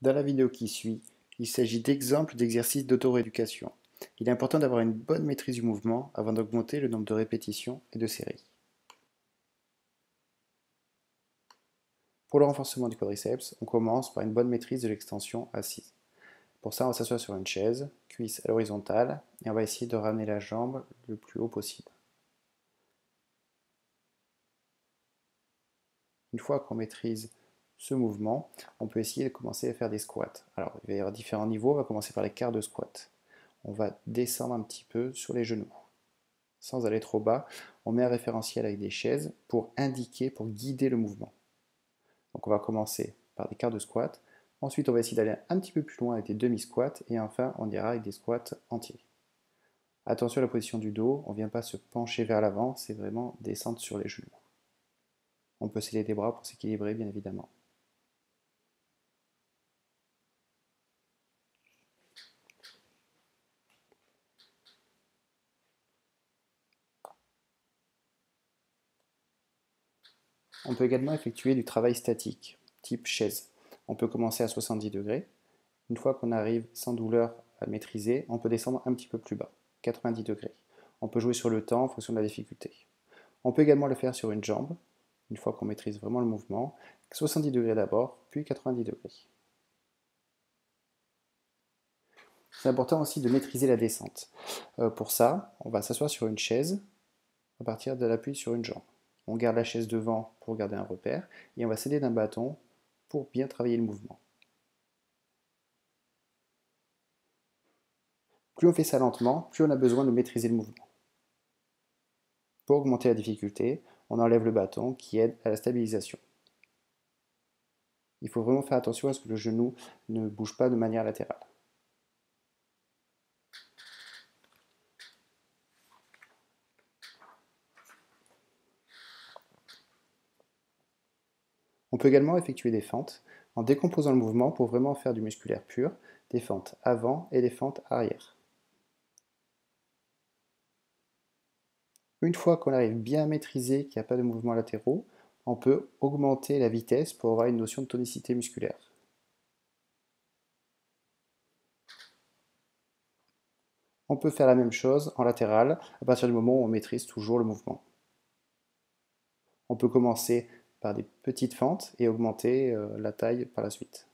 Dans la vidéo qui suit, il s'agit d'exemples d'exercices d'auto-rééducation. Il est important d'avoir une bonne maîtrise du mouvement avant d'augmenter le nombre de répétitions et de séries. Pour le renforcement du quadriceps, on commence par une bonne maîtrise de l'extension assise. Pour ça, on s'assoit sur une chaise, cuisse à l'horizontale, et on va essayer de ramener la jambe le plus haut possible. Une fois qu'on maîtrise ce mouvement, on peut essayer de commencer à faire des squats. Alors, il va y avoir différents niveaux, on va commencer par les quarts de squat. On va descendre un petit peu sur les genoux. Sans aller trop bas, on met un référentiel avec des chaises pour indiquer, pour guider le mouvement. Donc on va commencer par des quarts de squat, ensuite on va essayer d'aller un petit peu plus loin avec des demi-squats, et enfin on ira avec des squats entiers. Attention à la position du dos, on ne vient pas se pencher vers l'avant, c'est vraiment descendre sur les genoux. On peut sceller des bras pour s'équilibrer bien évidemment. On peut également effectuer du travail statique, type chaise. On peut commencer à 70 degrés. Une fois qu'on arrive sans douleur à maîtriser, on peut descendre un petit peu plus bas, 90 degrés. On peut jouer sur le temps en fonction de la difficulté. On peut également le faire sur une jambe, une fois qu'on maîtrise vraiment le mouvement, 70 degrés d'abord, puis 90 degrés. C'est important aussi de maîtriser la descente. Pour ça, on va s'asseoir sur une chaise à partir de l'appui sur une jambe. On garde la chaise devant pour garder un repère et on va s'aider d'un bâton pour bien travailler le mouvement. Plus on fait ça lentement, plus on a besoin de maîtriser le mouvement. Pour augmenter la difficulté, on enlève le bâton qui aide à la stabilisation. Il faut vraiment faire attention à ce que le genou ne bouge pas de manière latérale. On peut également effectuer des fentes en décomposant le mouvement pour vraiment faire du musculaire pur, des fentes avant et des fentes arrière. Une fois qu'on arrive bien à maîtriser qu'il n'y a pas de mouvements latéraux, on peut augmenter la vitesse pour avoir une notion de tonicité musculaire. On peut faire la même chose en latéral à partir du moment où on maîtrise toujours le mouvement. On peut commencer par des petites fentes et augmenter la taille par la suite.